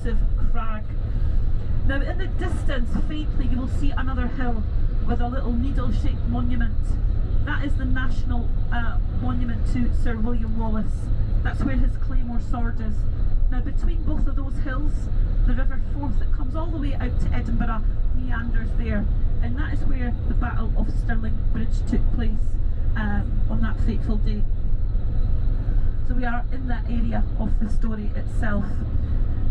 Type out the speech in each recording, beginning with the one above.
massive crag. Now in the distance, faintly, you will see another hill with a little needle-shaped monument. That is the national monument to Sir William Wallace. That's where his claymore sword is. Now between both of those hills, the River Forth that comes all the way out to Edinburgh meanders there, and that is where the Battle of Stirling Bridge took place on that fateful day. So we are in that area of the story itself.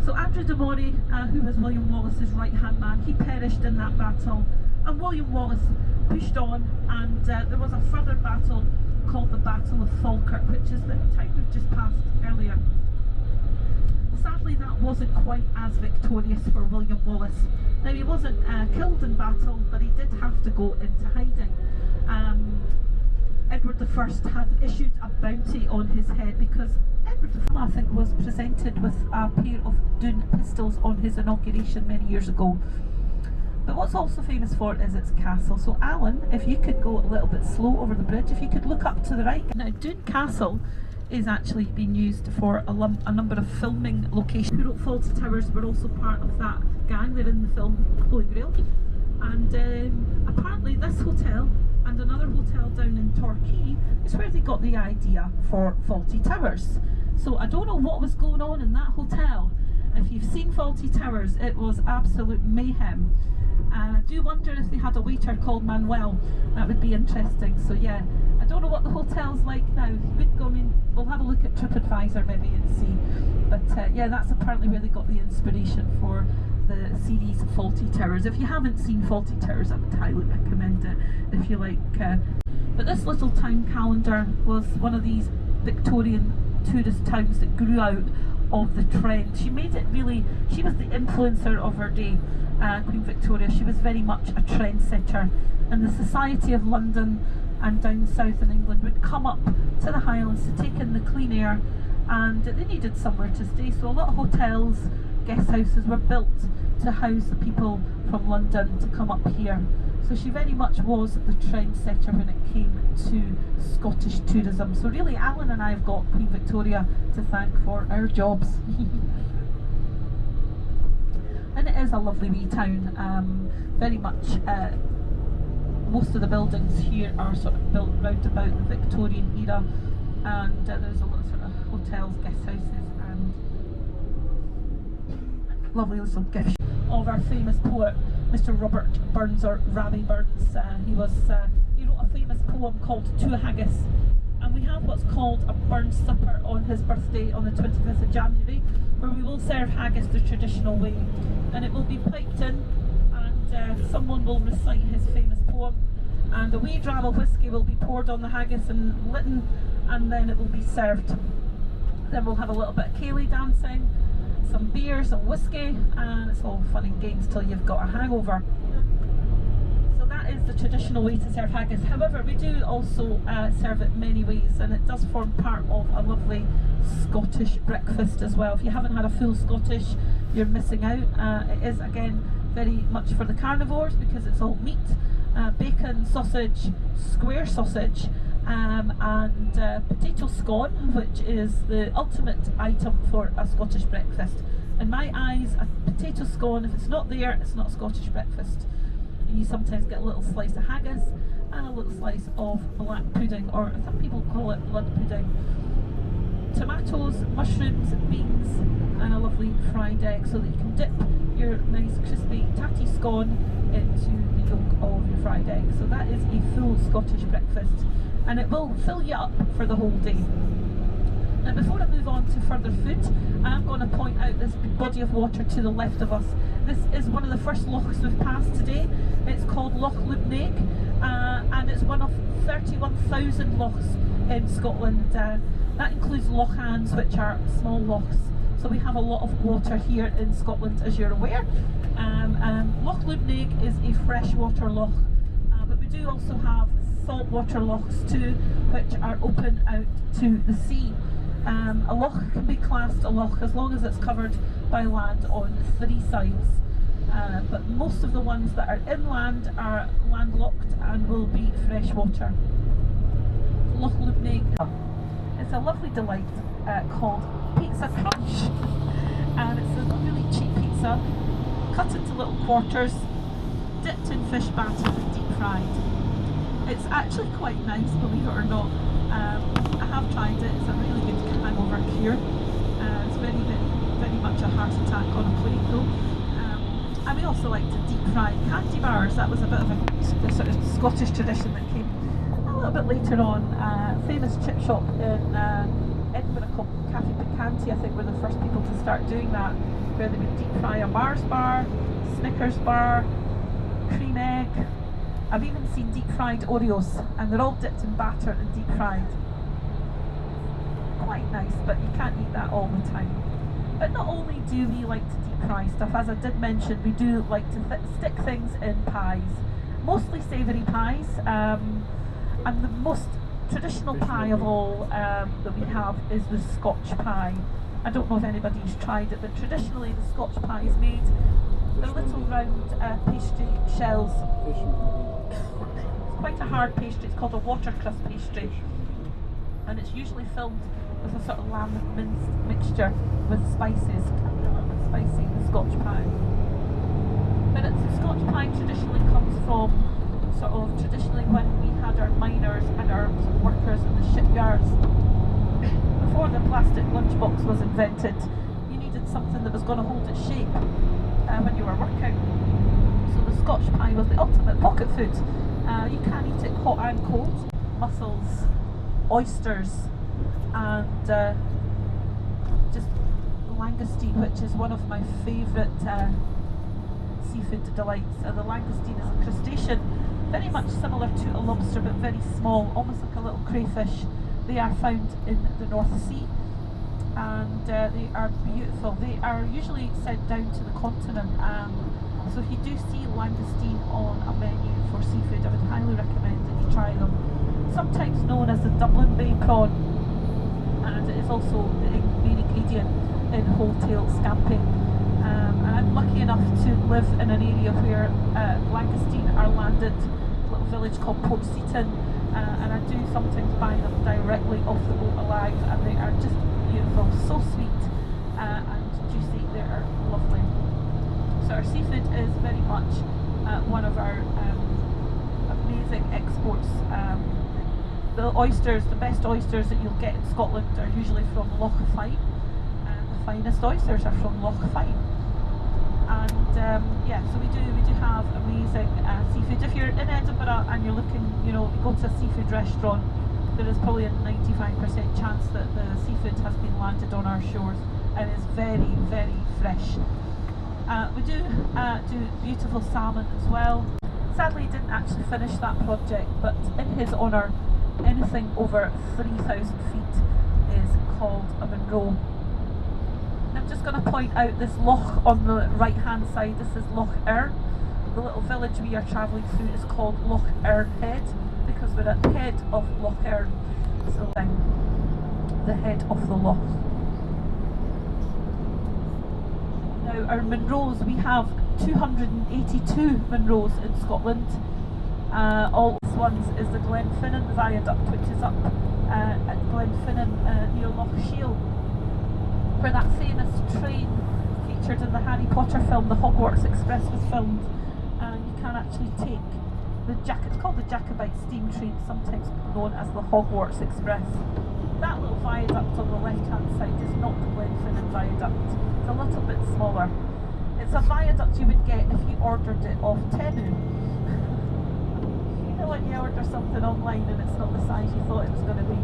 So Andrew de Moray, who was William Wallace's right-hand man, he perished in that battle, and William Wallace pushed on, and there was a further battle called the Battle of Falkirk, which is the town we've just passed earlier. Sadly, that wasn't quite as victorious for William Wallace. Now, he wasn't killed in battle, but he did have to go into hiding. Edward I had issued a bounty on his head because Edward I think was presented with a pair of Doune pistols on his inauguration many years ago. But what's also famous for is its castle. So Alan, if you could go a little bit slow over the bridge, if you could look up to the right. Now Doune Castle is actually being used for a number of filming locations. Who wrote Fawlty Towers were also part of that gang. They're in the film Holy Grail. And apparently this hotel and another hotel down in Torquay is where they got the idea for Fawlty Towers. So I don't know what was going on in that hotel. If you've seen Fawlty Towers, it was absolute mayhem. And I do wonder if they had a waiter called Manuel. That would be interesting. So yeah, I don't know what the hotel's like now. We'll have a look at TripAdvisor maybe and see. But yeah, that's apparently where they got the inspiration for the series Fawlty Towers. If you haven't seen Fawlty Towers, I would highly recommend it if you like. But this little town calendar was one of these Victorian tourist towns that grew out of the trend. She made it really, she was the influencer of her day, Queen Victoria. She was very much a trendsetter, and the society of London and down south in England would come up to the Highlands to take in the clean air, and they needed somewhere to stay, so a lot of hotels, guest houses were built to house the people from London to come up here. So she very much was the trendsetter when it came to Scottish tourism. So really Alan and I have got Queen Victoria to thank for our jobs. And it is a lovely wee town. Very much most of the buildings here are sort of built round about the Victorian era, and there's a lot of sort of hotels, guest houses and lovely little gift of our famous poet Mr. Robert Burns, or Rabbie Burns. He wrote a famous poem called To a Haggis, and we have what's called a Burns supper on his birthday on the 25th of January, where we will serve haggis the traditional way, and it will be piped in, and someone will recite his famous poem, and a wee dram of whiskey will be poured on the haggis and lit, and then it will be served. Then we'll have a little bit of ceilidh dancing, some beer, some whiskey, and it's all fun and games till you've got a hangover. So that is the traditional way to serve haggis. However, we do also serve it many ways, and it does form part of a lovely Scottish breakfast as well. If you haven't had a full Scottish, you're missing out. It is again very much for the carnivores because it's all meat, bacon, sausage, square sausage, and potato scone, which is the ultimate item for a Scottish breakfast. In my eyes, a potato scone, if it's not there, it's not a Scottish breakfast. And you sometimes get a little slice of haggis and a little slice of black pudding, or some people call it blood pudding. Tomatoes, mushrooms, beans, and a lovely fried egg, so that you can dip your nice crispy tatty scone into the yolk of your fried egg. So that is a full Scottish breakfast, and it will fill you up for the whole day. Now before I move on to further food, I'm going to point out this body of water to the left of us. This is one of the first lochs we've passed today. It's called Loch Ness, and it's one of 31,000 lochs in Scotland. That includes lochs, which are small lochs. So we have a lot of water here in Scotland, as you're aware. Loch Ness is a freshwater loch, but we do also have saltwater lochs too, which are open out to the sea. A loch can be classed a loch as long as it's covered by land on three sides. But most of the ones that are inland are landlocked and will be freshwater. Loch Ness. It's a lovely delight called Pizza Crunch, and it's a really cheap pizza, cut into little quarters, dipped in fish batter and deep fried. It's actually quite nice, believe it or not. I have tried it. It's a really good hangover cure. It's very much a heart attack on a plate though. And we also like to deep fry candy bars. That was a bit of a sort of Scottish tradition that came a little bit later on. Famous chip shop in Edinburgh called Cafe Picanti, I think, were the first people to start doing that, where they would deep fry a Mars bar, Snickers bar, cream egg. I've even seen deep fried Oreos, and they're all dipped in batter and deep fried. Quite nice, but you can't eat that all the time. But not only do we like to deep fry stuff, as I did mention, we do like to stick things in pies, mostly savoury pies, and the most traditional pie of all that we have is the Scotch pie. I don't know if anybody's tried it, but traditionally the Scotch pie is made. They're little round pastry shells. It's quite a hard pastry. It's called a watercress pastry, and it's usually filled with a sort of lamb minced mixture with spices. Can be a little bit spicy, the Scotch pie. But the Scotch pie traditionally comes from traditionally when we had our miners and our workers in the shipyards. Before the plastic lunchbox was invented, you needed something that was going to hold its shape when you were working. So the Scotch pie was the ultimate pocket food. You can eat it hot and cold. Mussels, oysters, and just langoustine, which is one of my favourite seafood delights. The langoustine is a crustacean, very much similar to a lobster but very small, almost like a little crayfish. They are found in the North Sea, and they are beautiful. They are usually sent down to the continent, so if you do see langoustine on a menu for seafood, I would highly recommend that you try them. Sometimes known as the Dublin Bay prawn, and it is also the main ingredient in wholetail scamping. And I'm lucky enough to live in an area where langoustine are landed, a little village called Port Seaton, and I do sometimes buy them directly off the boat alive, and they are just beautiful, so sweet and juicy. They are lovely. So our seafood is very much one of our amazing exports. The oysters, the best oysters that you'll get in Scotland are usually from Loch Fyne, and the finest oysters are from Loch Fyne. And yeah, so we do have amazing seafood. If you're in Edinburgh and you're looking, you go to a seafood restaurant, there is probably a 95% chance that the seafood has been landed on our shores and is very, very fresh. We do beautiful salmon as well. Sadly, he didn't actually finish that project, but in his honour, anything over 3,000 feet is called a Munro. I'm just going to point out this loch on the right hand side. This is Loch Earn. The little village we are travelling through is called Loch Earn Head, because we're at the head of Loch Earn, so the head of the loch. Now our Munros, we have 282 Munros in Scotland. All these ones is the Glenfinnan Viaduct, which is up at Glenfinnan near Loch Shiel, where that famous train featured in the Harry Potter film, the Hogwarts Express, was filmed. You can actually take it's called the Jacobite steam train, sometimes known as the Hogwarts Express. That little viaduct on the left hand side is not the Glenfinnan Viaduct. It's a little bit smaller. It's a viaduct you would get if you ordered it off Temu. You know when you order something online and it's not the size you thought it was going to be.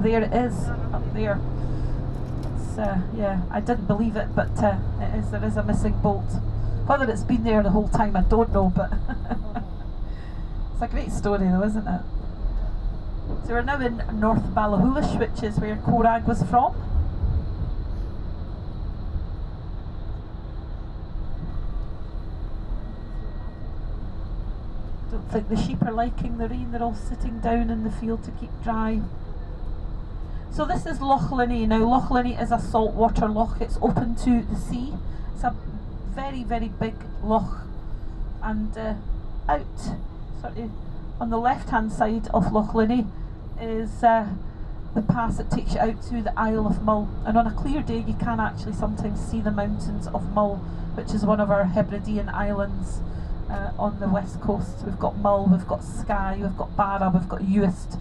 There it is, up there. It's, yeah, I didn't believe it, but it is. There is a missing bolt. Whether it's been there the whole time, I don't know, but it's a great story though, isn't it? So we're now in North Ballachulish, which is where Corag was from. Don't think the sheep are liking the rain, they're all sitting down in the field to keep dry. So this is Loch Ness. Now Loch Ness is a saltwater loch, it's open to the sea. It's a very, very big loch, and out sort of on the left hand side of Loch Ness is the pass that takes you out to the Isle of Mull, and on a clear day you can actually sometimes see the mountains of Mull, which is one of our Hebridean islands on the west coast. We've got Mull, we've got Skye, we've got Barra, we've got Uist.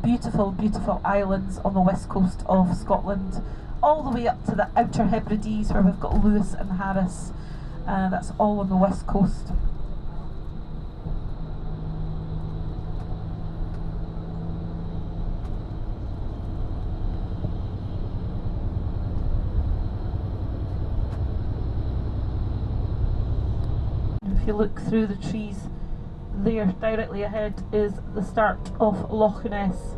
Beautiful, beautiful islands on the west coast of Scotland, all the way up to the Outer Hebrides where we've got Lewis and Harris. That's all on the west coast. If you look through the trees, there directly ahead is the start of Loch Ness.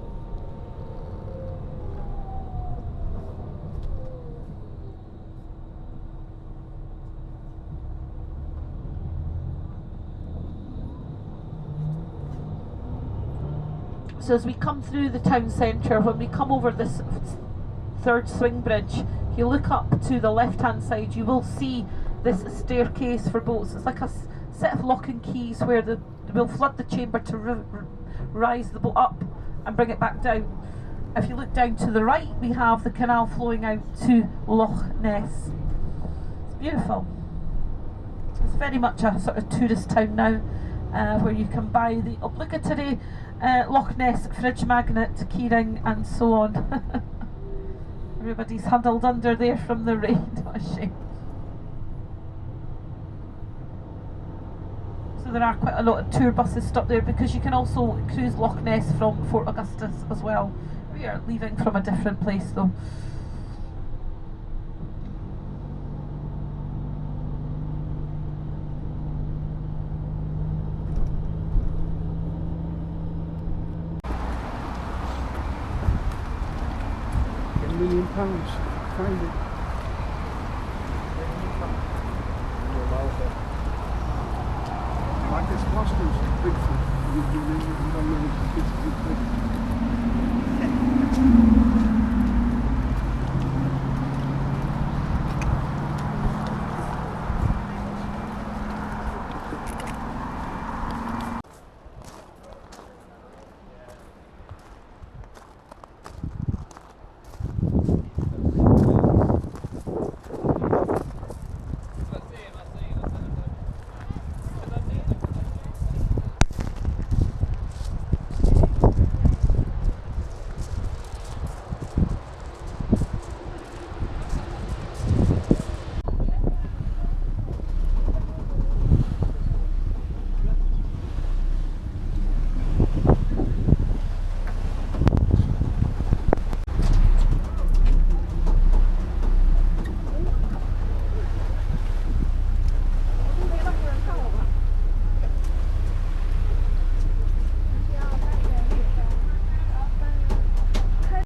So as we come through the town centre, when we come over this third swing bridge, if you look up to the left hand side, you will see this staircase for boats. It's like a set of lock and keys where we'll flood the chamber to rise the boat up and bring it back down. If you look down to the right, we have the canal flowing out to Loch Ness. It's beautiful. It's very much a sort of tourist town now, where you can buy the obligatory Loch Ness fridge magnet, keyring and so on. Everybody's huddled under there from the rain. What a shame. So there are quite a lot of tour buses stopped there, because you can also cruise Loch Ness from Fort Augustus as well. We are leaving from a different place though. £1 million, find it. Like this Boston's Bigfoot, you don't know it's a big